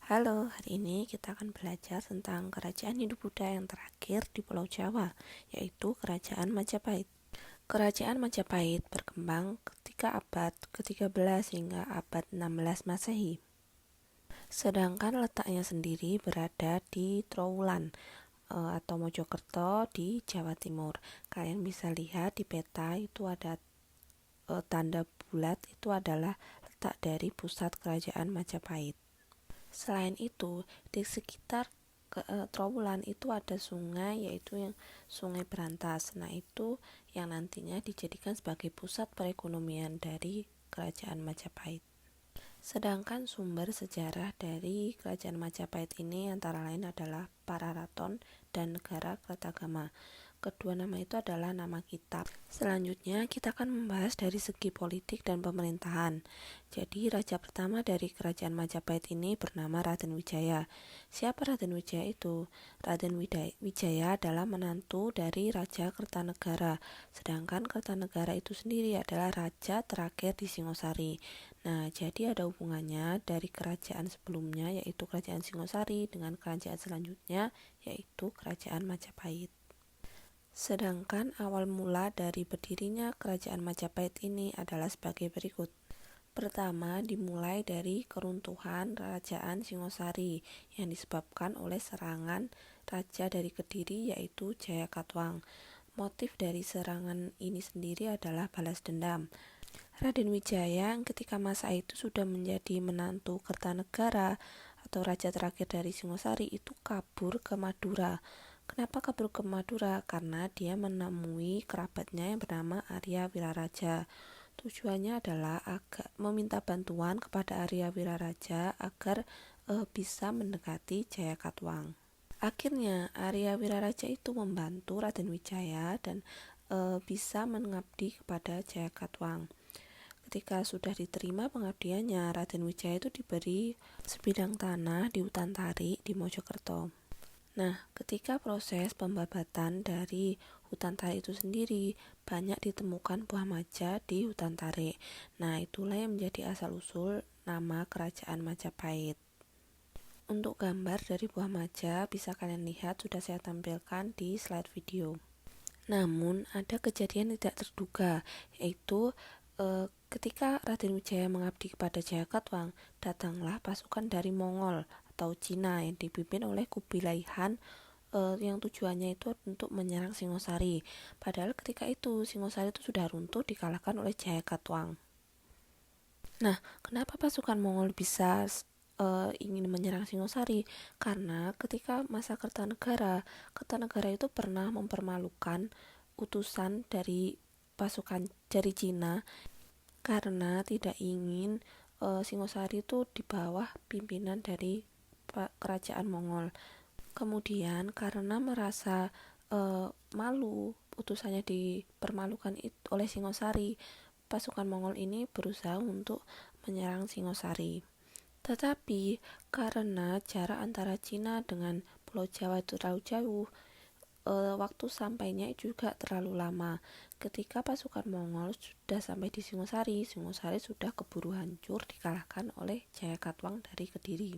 Halo, hari ini kita akan belajar tentang kerajaan Hindu-Buddha yang terakhir di Pulau Jawa, yaitu Kerajaan Majapahit. Kerajaan Majapahit berkembang ketika abad ke-13 hingga abad 16 Masehi. Sedangkan letaknya sendiri berada di Trowulan atau Mojokerto di Jawa Timur. Kalian bisa lihat di peta itu ada tanda bulat, itu adalah letak dari pusat kerajaan Majapahit. Selain itu, di sekitar Trowulan itu ada sungai, yaitu yang Sungai Berantas. Nah, itu yang nantinya dijadikan sebagai pusat perekonomian dari Kerajaan Majapahit. Sedangkan sumber sejarah dari Kerajaan Majapahit ini antara lain adalah Pararaton dan Negara Kertagama. Kedua nama itu adalah nama kitab. Selanjutnya kita akan membahas dari segi politik dan pemerintahan. Jadi raja pertama dari Kerajaan Majapahit ini bernama Raden Wijaya. Siapa Raden Wijaya itu? Raden Wijaya adalah menantu dari Raja Kertanegara. Sedangkan Kertanegara itu sendiri adalah raja terakhir di Singosari. Nah, jadi ada hubungannya dari kerajaan sebelumnya, yaitu Kerajaan Singosari, dengan kerajaan selanjutnya, yaitu Kerajaan Majapahit. Sedangkan awal mula dari berdirinya Kerajaan Majapahit ini adalah sebagai berikut. Pertama, dimulai dari keruntuhan Kerajaan Singosari yang disebabkan oleh serangan raja dari Kediri, yaitu Jayakatwang. Motif dari serangan ini sendiri adalah balas dendam. Raden Wijaya yang ketika masa itu sudah menjadi menantu Kertanegara atau raja terakhir dari Singosari itu kabur ke Madura. Kenapa kabur ke Madura? Karena dia menemui kerabatnya yang bernama Arya Wiraraja. Tujuannya adalah agar meminta bantuan kepada Arya Wiraraja agar bisa mendekati Jayakatwang. Akhirnya Arya Wiraraja itu membantu Raden Wijaya dan bisa mengabdi kepada Jayakatwang. Ketika sudah diterima pengabdiannya, Raden Wijaya itu diberi sebidang tanah di hutan tarik di Mojokerto. Nah, ketika proses pembabatan dari hutan tarik itu sendiri, banyak ditemukan buah maja di hutan tarik. Nah, itulah yang menjadi asal-usul nama Kerajaan Majapahit. Untuk gambar dari buah maja bisa kalian lihat, sudah saya tampilkan di slide video. Namun, ada kejadian tidak terduga, yaitu ketika Raden Wijaya mengabdi kepada Jayakatwang, datanglah pasukan dari Mongol atau Cina yang dipimpin oleh Kubilai Han yang tujuannya itu untuk menyerang Singosari. Padahal ketika itu Singosari itu sudah runtuh dikalahkan oleh Jayakatwang. Nah, kenapa pasukan Mongol bisa ingin menyerang Singosari? Karena ketika masa Kertanegara itu pernah mempermalukan utusan dari pasukan dari Cina karena tidak ingin Singosari itu di bawah pimpinan dari kerajaan Mongol. Kemudian karena merasa malu utusannya dipermalukan oleh Singosari, pasukan Mongol ini berusaha untuk menyerang Singosari. Tetapi karena jarak antara Cina dengan Pulau Jawa itu terlalu jauh, waktu sampainya juga terlalu lama. Ketika pasukan Mongol sudah sampai di Singosari, Singosari sudah keburu hancur dikalahkan oleh Jayakatwang dari Kediri.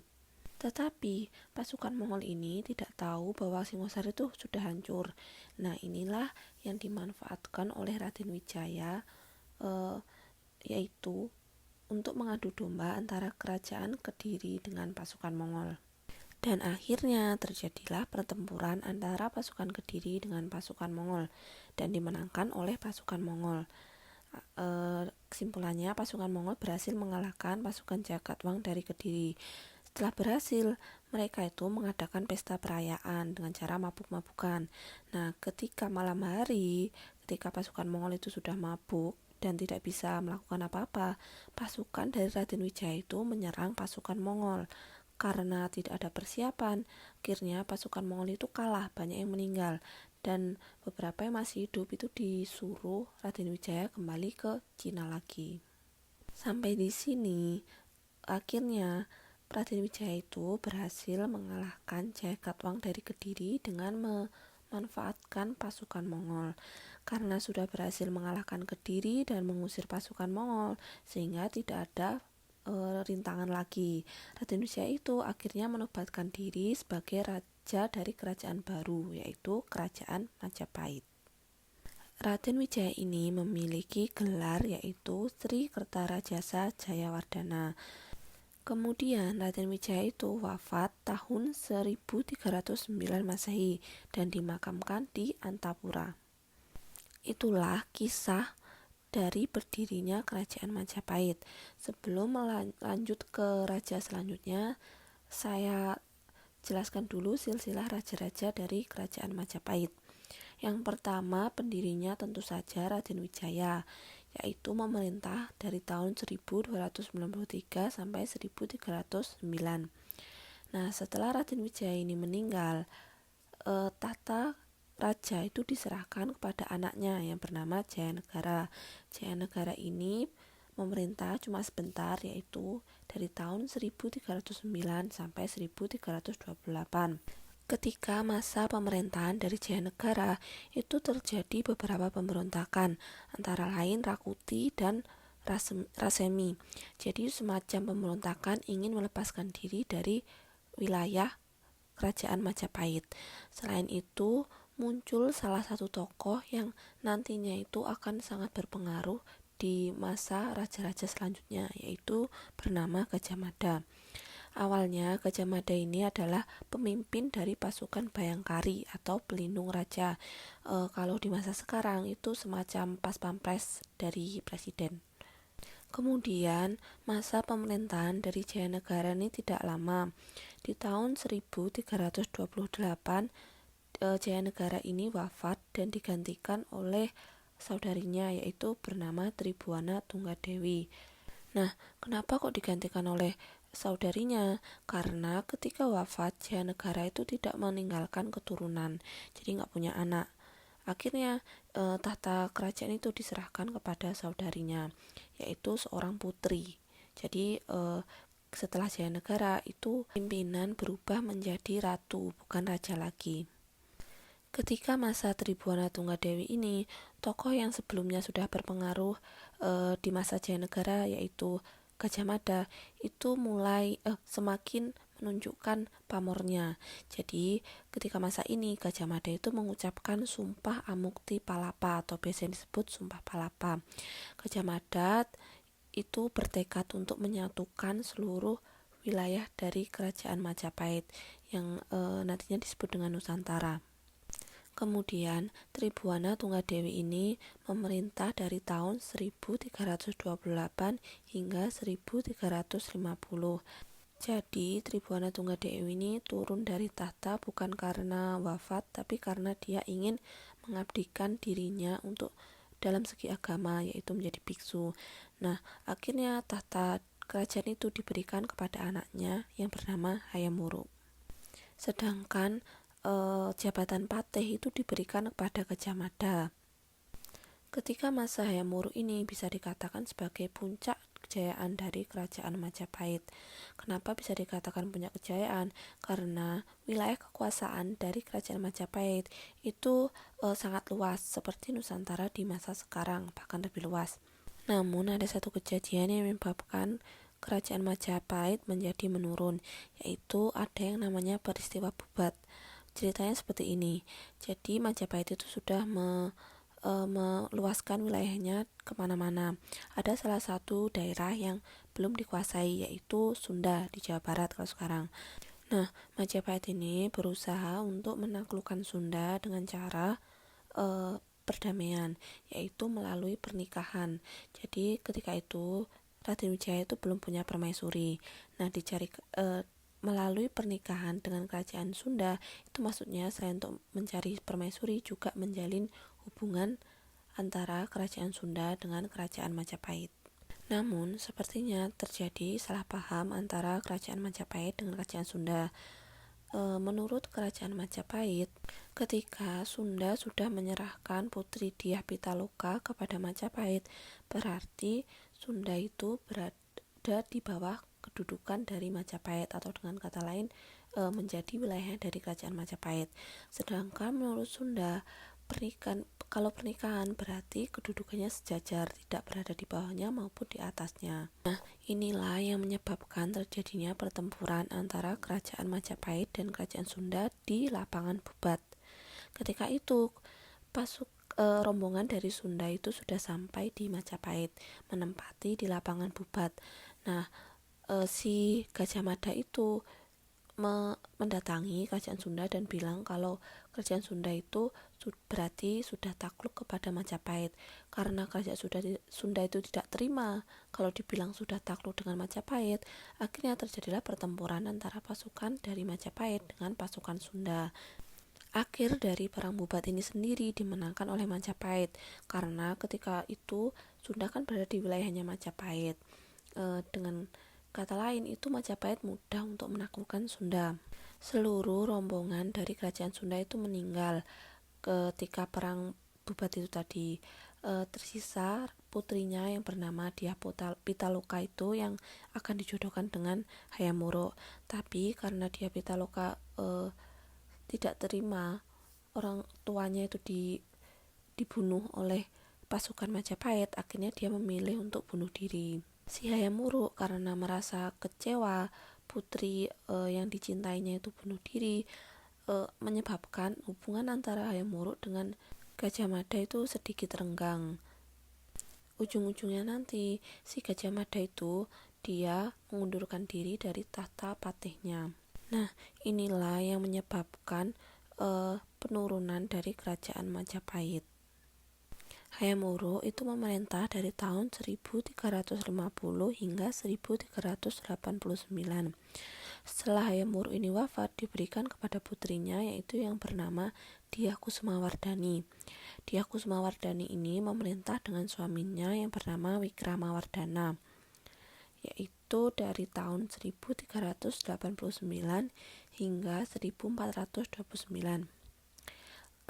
Tetapi pasukan Mongol ini tidak tahu bahwa Singosari itu sudah hancur. Nah, inilah yang dimanfaatkan oleh Raden Wijaya, yaitu untuk mengadu domba antara kerajaan Kediri dengan pasukan Mongol. Dan akhirnya terjadilah pertempuran antara pasukan Kediri dengan pasukan Mongol dan dimenangkan oleh pasukan Mongol. Kesimpulannya, pasukan Mongol berhasil mengalahkan pasukan Jayakatwang dari Kediri. Setelah berhasil, mereka itu mengadakan pesta perayaan dengan cara mabuk-mabukan. Nah, ketika malam hari, ketika pasukan Mongol itu sudah mabuk dan tidak bisa melakukan apa-apa, pasukan dari Raden Wijaya itu menyerang pasukan Mongol. Karena tidak ada persiapan, akhirnya pasukan Mongol itu kalah, banyak yang meninggal, dan beberapa yang masih hidup itu disuruh Raden Wijaya kembali ke Cina lagi. Sampai di sini, akhirnya Raden Wijaya itu berhasil mengalahkan Jayakatwang dari Kediri dengan memanfaatkan pasukan Mongol. Karena sudah berhasil mengalahkan Kediri dan mengusir pasukan Mongol, sehingga tidak ada rintangan lagi. Raden Wijaya itu akhirnya menobatkan diri sebagai raja dari kerajaan baru, yaitu Kerajaan Majapahit. Raden Wijaya ini memiliki gelar yaitu Sri Kertarajasa Jayawardana. Kemudian Raden Wijaya itu wafat tahun 1309 Masehi dan dimakamkan di Antapura. Itulah kisah dari berdirinya Kerajaan Majapahit. Sebelum lanjut ke raja selanjutnya, saya jelaskan dulu silsilah raja-raja dari Kerajaan Majapahit. Yang pertama pendirinya tentu saja Raden Wijaya, yaitu memerintah dari tahun 1293 sampai 1309. Nah, setelah Raden Wijaya ini meninggal, tahta raja itu diserahkan kepada anaknya yang bernama Jayanegara. Jayanegara ini memerintah cuma sebentar, yaitu dari tahun 1309 sampai 1328. Ketika masa pemerintahan dari Jayanegara itu terjadi beberapa pemberontakan, antara lain Rakuti dan Rasemi. Jadi semacam pemberontakan ingin melepaskan diri dari wilayah Kerajaan Majapahit. Selain itu, muncul salah satu tokoh yang nantinya itu akan sangat berpengaruh di masa raja-raja selanjutnya, yaitu bernama Gajah Mada. Awalnya Gajah Mada ini adalah pemimpin dari pasukan Bayangkari atau pelindung raja. Kalau di masa sekarang itu semacam pas pampres dari presiden. Kemudian masa pemerintahan dari Jayanegara ini tidak lama. Di tahun 1328 Jayanegara ini wafat dan digantikan oleh saudarinya, yaitu bernama Tribhuwana Tunggadewi. Nah, kenapa kok digantikan oleh saudarinya? Karena ketika wafat Jayanegara itu tidak meninggalkan keturunan, jadi nggak punya anak. Akhirnya tahta kerajaan itu diserahkan kepada saudarinya, yaitu seorang putri. Jadi setelah Jayanegara itu pimpinan berubah menjadi ratu, bukan raja lagi. Ketika masa Tribhuwana Tunggadewi ini, tokoh yang sebelumnya sudah berpengaruh di masa Jayanegara, yaitu Gajah Mada, itu mulai semakin menunjukkan pamornya. Jadi ketika masa ini Gajah Mada itu mengucapkan Sumpah Amukti Palapa atau biasa disebut Sumpah Palapa. Gajah Mada itu bertekad untuk menyatukan seluruh wilayah dari Kerajaan Majapahit yang nantinya disebut dengan Nusantara. Kemudian Tribhuwana Tunggadewi ini memerintah dari tahun 1328 hingga 1350. Jadi Tribhuwana Tunggadewi ini turun dari tahta bukan karena wafat, tapi karena dia ingin mengabdikan dirinya untuk dalam segi agama, yaitu menjadi biksu. Nah, akhirnya tahta kerajaan itu diberikan kepada anaknya yang bernama Hayam Wuruk. Sedangkan jabatan patih itu diberikan kepada Gajah Mada. Ketika masa Hayam Wuruk ini bisa dikatakan sebagai puncak kejayaan dari Kerajaan Majapahit. Kenapa bisa dikatakan puncak kejayaan? Karena wilayah kekuasaan dari Kerajaan Majapahit itu sangat luas, seperti Nusantara di masa sekarang, bahkan lebih luas. Namun ada satu kejadian yang menyebabkan Kerajaan Majapahit menjadi menurun, yaitu ada yang namanya peristiwa Bubat. Ceritanya seperti ini. Jadi Majapahit itu sudah meluaskan wilayahnya kemana-mana. Ada salah satu daerah yang belum dikuasai, yaitu Sunda di Jawa Barat kalau sekarang. Nah, Majapahit ini berusaha untuk menaklukkan Sunda dengan cara perdamaian, yaitu melalui pernikahan. Jadi ketika itu Raden Wijaya itu belum punya permaisuri. Nah, dicari melalui pernikahan dengan kerajaan Sunda, itu maksudnya selain untuk mencari permaisuri juga menjalin hubungan antara kerajaan Sunda dengan kerajaan Majapahit. Namun sepertinya terjadi salah paham antara kerajaan Majapahit dengan kerajaan Sunda. Menurut kerajaan Majapahit, ketika Sunda sudah menyerahkan Putri Dyah Pitaloka kepada Majapahit, berarti Sunda itu berada di bawah kedudukan dari Majapahit, atau dengan kata lain menjadi wilayah dari kerajaan Majapahit. Sedangkan menurut Sunda, Kalau pernikahan berarti kedudukannya sejajar, tidak berada di bawahnya maupun di atasnya. Nah, inilah yang menyebabkan terjadinya pertempuran antara kerajaan Majapahit dan kerajaan Sunda di lapangan Bubat. Ketika itu, rombongan dari Sunda itu sudah sampai di Majapahit, menempati di lapangan Bubat. Nah, si Gajah Mada itu mendatangi kerajaan Sunda dan bilang kalau kerajaan Sunda itu berarti sudah takluk kepada Majapahit. Karena kerajaan Sunda itu tidak terima kalau dibilang sudah takluk dengan Majapahit, akhirnya terjadilah pertempuran antara pasukan dari Majapahit dengan pasukan Sunda. Akhir dari perang Bubat ini sendiri dimenangkan oleh Majapahit, karena ketika itu Sunda kan berada di wilayahnya Majapahit. Dengan kata lain, itu Majapahit mudah untuk menaklukkan Sunda. Seluruh rombongan dari kerajaan Sunda itu meninggal ketika perang Bubat itu tadi. Tersisa putrinya yang bernama Dyah Pitaloka itu yang akan dijodohkan dengan Hayam Wuruk. Tapi karena Dyah Pitaloka tidak terima orang tuanya itu dibunuh oleh pasukan Majapahit, akhirnya dia memilih untuk bunuh diri. Si Hayam Wuruk karena merasa kecewa putri yang dicintainya itu bunuh diri, menyebabkan hubungan antara Hayam Wuruk dengan Gajah Mada itu sedikit renggang. Ujung-ujungnya nanti si Gajah Mada itu dia mengundurkan diri dari tahta patihnya. Nah, inilah yang menyebabkan penurunan dari kerajaan Majapahit. Hayam Wuruk itu memerintah dari tahun 1350 hingga 1389. Setelah Hayam Wuruk ini wafat, diberikan kepada putrinya yaitu yang bernama Dyah Kusumawardhani. Dyah Kusumawardhani ini memerintah dengan suaminya yang bernama Wikramawardhana, yaitu dari tahun 1389 hingga 1429.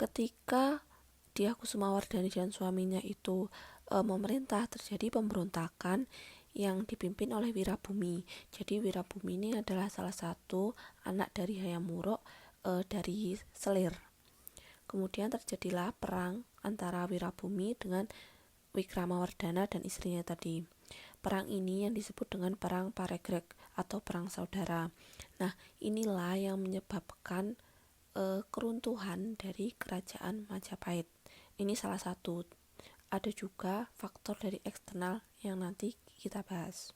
Ketika Dyah Kusumawardhani dan suaminya itu memerintah, terjadi pemberontakan yang dipimpin oleh Wirabumi. Jadi Wirabumi ini adalah salah satu anak dari Hayam Wuruk dari Selir. Kemudian terjadilah perang antara Wirabumi dengan Wikramawardhana dan istrinya tadi. Perang ini yang disebut dengan Perang Paregreg atau Perang Saudara. Nah, inilah yang menyebabkan keruntuhan dari kerajaan Majapahit. Ini salah satu. Ada juga faktor dari eksternal yang nanti kita bahas.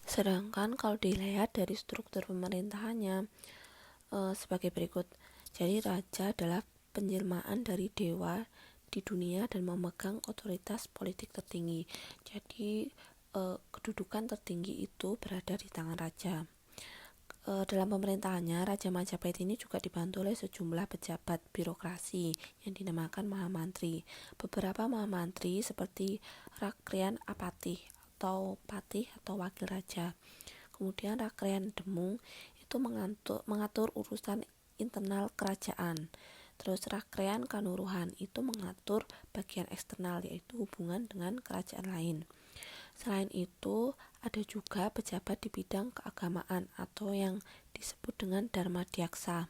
Sedangkan kalau dilihat dari struktur pemerintahannya sebagai berikut. Jadi raja adalah penjelmaan dari dewa di dunia dan memegang otoritas politik tertinggi. Jadi kedudukan tertinggi itu berada di tangan raja. Dalam pemerintahannya, Raja Majapahit ini juga dibantu oleh sejumlah pejabat birokrasi yang dinamakan Mahamantri. Beberapa Mahamantri seperti Rakrian Apatih atau Patih atau Wakil Raja. Kemudian Rakrian Demung itu mengatur urusan internal kerajaan. Terus Rakrian Kanuruhan itu mengatur bagian eksternal, yaitu hubungan dengan kerajaan lain. Selain itu, ada juga pejabat di bidang keagamaan atau yang disebut dengan Dharmadiaksa.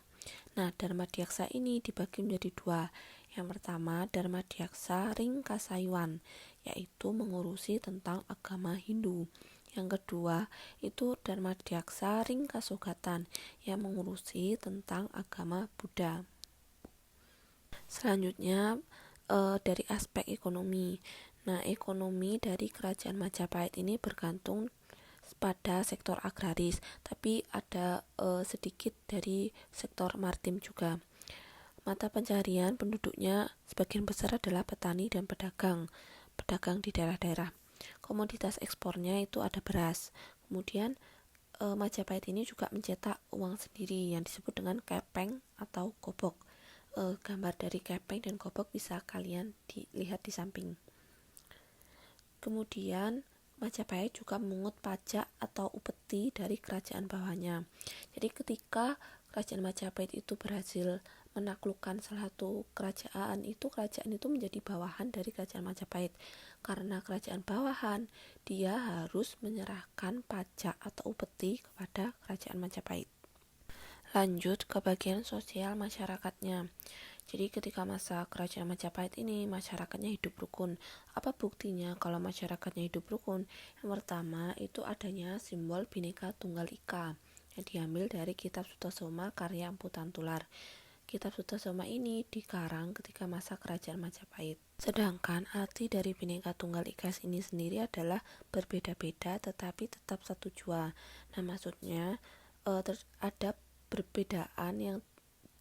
Nah, Dharmadiaksa ini dibagi menjadi dua. Yang pertama, Dharmadiaksa Ringkasayuan, yaitu mengurusi tentang agama Hindu. Yang kedua, itu Dharmadiaksa Ringkasogatan, yang mengurusi tentang agama Buddha. Selanjutnya, dari aspek ekonomi. Nah, ekonomi dari kerajaan Majapahit ini bergantung pada sektor agraris, tapi ada sedikit dari sektor maritim juga. Mata pencarian penduduknya sebagian besar adalah petani dan pedagang di daerah-daerah. Komoditas ekspornya itu ada beras. Kemudian Majapahit ini juga mencetak uang sendiri yang disebut dengan kepeng atau gobok. Gambar dari kepeng dan gobok bisa kalian dilihat di samping. Kemudian Majapahit juga memungut pajak atau upeti dari kerajaan bawahnya. Jadi ketika kerajaan Majapahit itu berhasil menaklukkan salah satu kerajaan itu menjadi bawahan dari kerajaan Majapahit. Karena kerajaan bawahan, dia harus menyerahkan pajak atau upeti kepada kerajaan Majapahit. Lanjut ke bagian sosial masyarakatnya. Jadi ketika masa kerajaan Majapahit ini masyarakatnya hidup rukun. Apa buktinya kalau masyarakatnya hidup rukun? Yang pertama itu adanya simbol Bhinneka Tunggal Ika yang diambil dari Kitab Sutasoma karya Empu Tantular. Kitab Sutasoma ini dikarang ketika masa kerajaan Majapahit. Sedangkan arti dari Bhinneka Tunggal Ika ini sendiri adalah berbeda-beda tetapi tetap satu jua. Nah, maksudnya ada perbedaan yang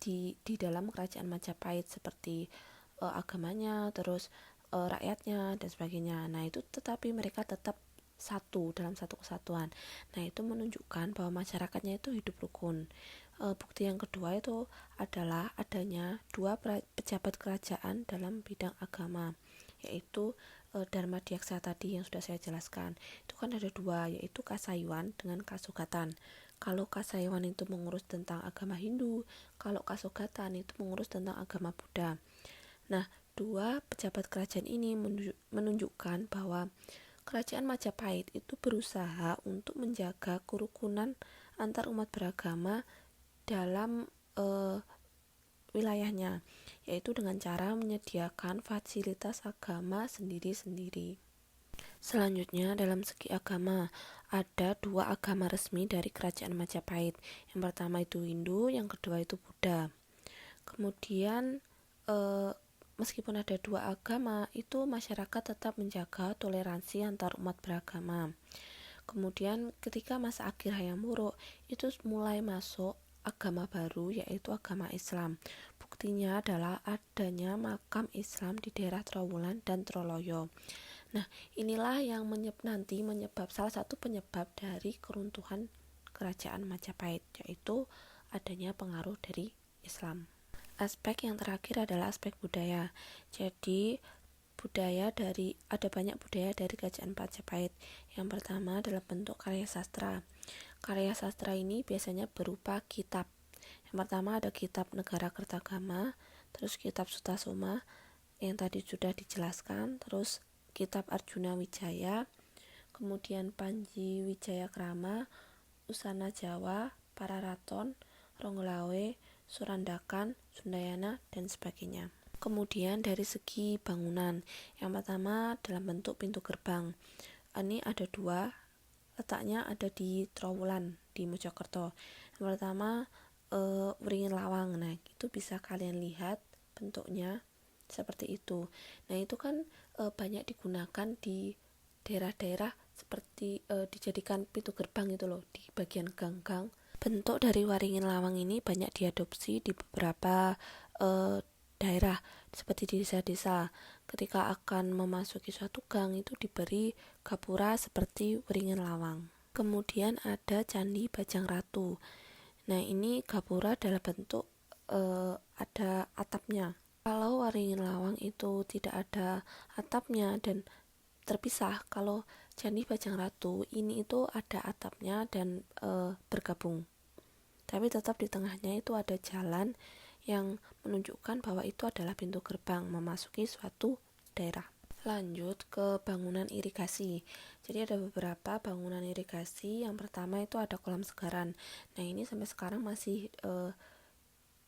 di dalam kerajaan Majapahit seperti agamanya, terus rakyatnya dan sebagainya. Nah, itu tetapi mereka tetap satu dalam satu kesatuan. Nah, itu menunjukkan bahwa masyarakatnya itu hidup rukun. Bukti yang kedua itu adalah adanya dua pejabat kerajaan dalam bidang agama, yaitu Dharma Diaksa tadi yang sudah saya jelaskan. Itu kan ada dua, yaitu Kasayuan dengan Kasugatan. Kalau Kasayuan itu mengurus tentang agama Hindu, kalau Kasugatan itu mengurus tentang agama Buddha. Nah, dua pejabat kerajaan ini menunjukkan bahwa kerajaan Majapahit itu berusaha untuk menjaga kerukunan antar umat beragama dalam wilayahnya, yaitu dengan cara menyediakan fasilitas agama sendiri-sendiri. Selanjutnya, dalam segi agama, ada dua agama resmi dari kerajaan Majapahit. Yang pertama itu Hindu, yang kedua itu Buddha. Kemudian, meskipun ada dua agama, itu masyarakat tetap menjaga toleransi antar umat beragama. Kemudian, ketika masa akhir Hayam Wuruk, itu mulai masuk agama baru, yaitu agama Islam. Buktinya adalah adanya makam Islam di daerah Trowulan dan Troloyo. Nah, inilah yang menyebab salah satu penyebab dari keruntuhan kerajaan Majapahit, yaitu adanya pengaruh dari Islam. Aspek yang terakhir adalah aspek budaya. Jadi, ada banyak budaya dari kerajaan Majapahit. Yang pertama adalah bentuk karya sastra. Karya sastra ini biasanya berupa kitab. Yang pertama ada kitab Negara Kertagama, terus kitab Sutasoma yang tadi sudah dijelaskan, terus kitab Arjuna Wijaya, kemudian Panji Wijayakrama, Usana Jawa, Pararaton, Ronggolawe, Surandakan, Sundayana, dan sebagainya. Kemudian dari segi bangunan, yang pertama dalam bentuk pintu gerbang. Ini ada dua, letaknya ada di Trowulan, di Mojokerto. Yang pertama Wringin Lawang. Nah, itu bisa kalian lihat bentuknya seperti itu. Nah, itu kan banyak digunakan di daerah-daerah seperti dijadikan pintu gerbang itu loh, di bagian gang-gang. Bentuk dari Waringin Lawang ini banyak diadopsi di beberapa daerah seperti di desa-desa. Ketika akan memasuki suatu gang itu diberi gapura seperti Waringin Lawang. Kemudian ada Candi Bajang Ratu. Nah, ini gapura dalam bentuk ada atapnya. Kalau Waringin Lawang itu tidak ada atapnya dan terpisah, kalau Candi Bajang Ratu ini itu ada atapnya dan bergabung. Tapi tetap di tengahnya itu ada jalan yang menunjukkan bahwa itu adalah pintu gerbang memasuki suatu daerah. Lanjut ke bangunan irigasi. Jadi ada beberapa bangunan irigasi. Yang pertama itu ada kolam segaran. Nah, ini sampai sekarang masih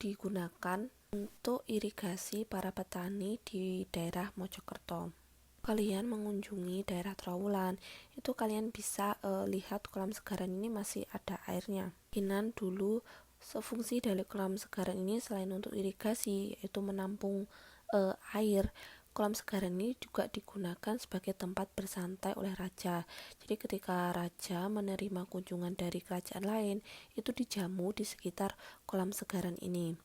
digunakan untuk irigasi para petani di daerah Mojokerto. Kalian mengunjungi daerah Trowulan, itu kalian bisa lihat kolam segaran ini masih ada airnya. Mungkinan dulu fungsi dari kolam segaran ini selain untuk irigasi, yaitu menampung air, kolam segaran ini juga digunakan sebagai tempat bersantai oleh raja. Jadi ketika raja menerima kunjungan dari kerajaan lain, itu dijamu di sekitar kolam segaran ini.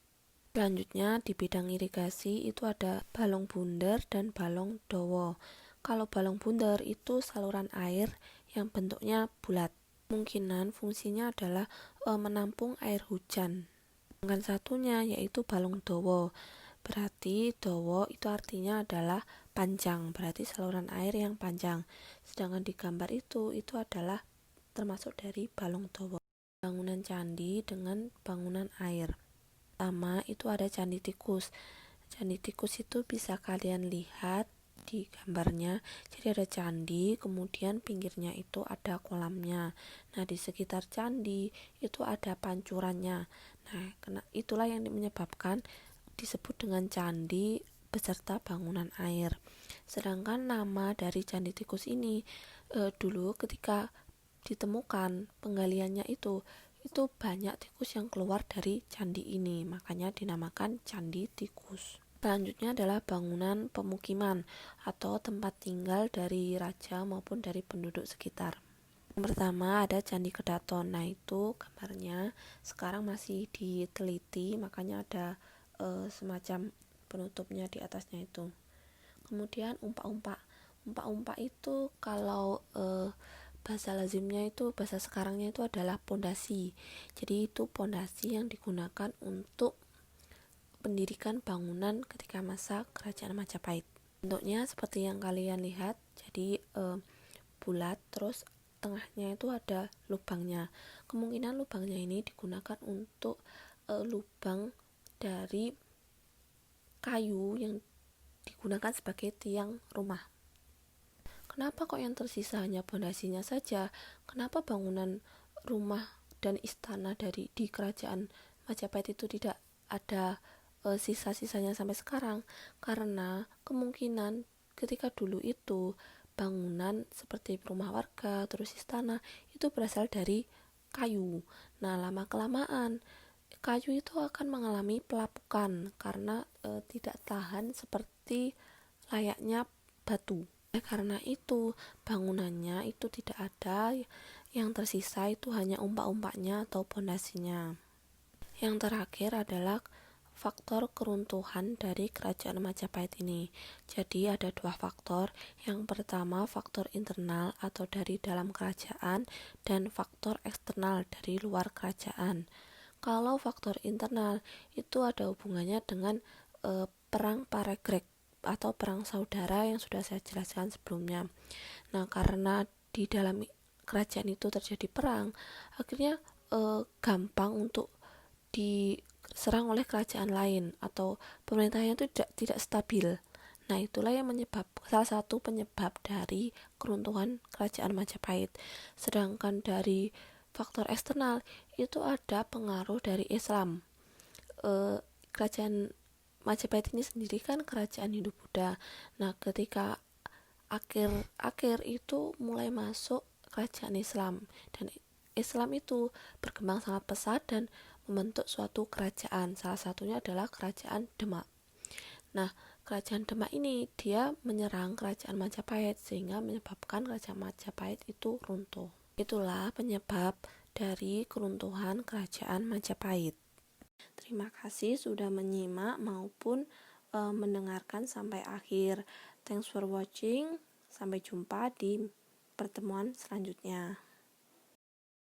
Selanjutnya di bidang irigasi itu ada balong bunder dan balong dowo. Kalau balong bunder itu saluran air yang bentuknya bulat. Kemungkinan fungsinya adalah menampung air hujan. Sedangkan satunya yaitu balong dowo. Berarti dowo itu artinya adalah panjang, berarti saluran air yang panjang. Sedangkan di gambar itu adalah termasuk dari balong dowo. Bangunan candi dengan bangunan air. Pertama itu ada Candi Tikus. Candi Tikus itu bisa kalian lihat di gambarnya. Jadi ada candi, kemudian pinggirnya itu ada kolamnya. Nah, di sekitar candi itu ada pancurannya. Nah, itulah yang menyebabkan disebut dengan candi beserta bangunan air. Sedangkan nama dari Candi Tikus ini dulu ketika ditemukan penggaliannya itu banyak tikus yang keluar dari candi ini, makanya dinamakan Candi Tikus. Selanjutnya adalah bangunan pemukiman atau tempat tinggal dari raja maupun dari penduduk sekitar. Yang pertama ada Candi Kedaton. Nah, itu gambarnya sekarang masih diteliti, makanya ada semacam penutupnya di atasnya itu. Kemudian umpak-umpak. Umpak-umpak itu kalau bahasa lazimnya itu, bahasa sekarangnya itu adalah pondasi. Jadi itu pondasi yang digunakan untuk pendirikan bangunan ketika masa Kerajaan Majapahit. Bentuknya seperti yang kalian lihat, jadi bulat, terus tengahnya itu ada lubangnya. Kemungkinan lubangnya ini digunakan untuk lubang dari kayu yang digunakan sebagai tiang rumah. Kenapa kok yang tersisa hanya pondasinya saja? Kenapa bangunan rumah dan istana di kerajaan Majapahit itu tidak ada sisa-sisanya sampai sekarang? Karena kemungkinan ketika dulu itu bangunan seperti rumah warga, terus istana itu berasal dari kayu. Nah, lama-kelamaan kayu itu akan mengalami pelapukan karena tidak tahan seperti layaknya batu. Karena itu bangunannya itu tidak ada, yang tersisa itu hanya umpak-umpaknya atau pondasinya. Yang terakhir adalah faktor keruntuhan dari kerajaan Majapahit ini. Jadi ada dua faktor. Yang pertama faktor internal atau dari dalam kerajaan, dan faktor eksternal dari luar kerajaan. Kalau faktor internal itu ada hubungannya dengan perang Paregreg atau perang saudara yang sudah saya jelaskan sebelumnya. Nah, karena di dalam kerajaan itu terjadi perang, akhirnya gampang untuk diserang oleh kerajaan lain atau pemerintahnya itu tidak stabil. Nah, itulah yang salah satu penyebab dari keruntuhan kerajaan Majapahit. Sedangkan dari faktor eksternal itu ada pengaruh dari Islam. Kerajaan Majapahit ini sendiri kan kerajaan Hindu-Buddha. Nah, ketika akhir itu mulai masuk kerajaan Islam, dan Islam itu berkembang sangat pesat dan membentuk suatu kerajaan. Salah satunya adalah kerajaan Demak. Nah, kerajaan Demak ini dia menyerang kerajaan Majapahit sehingga menyebabkan kerajaan Majapahit itu runtuh. Itulah penyebab dari keruntuhan kerajaan Majapahit. Terima kasih sudah menyimak maupun mendengarkan sampai akhir. Thanks for watching. Sampai jumpa di pertemuan selanjutnya.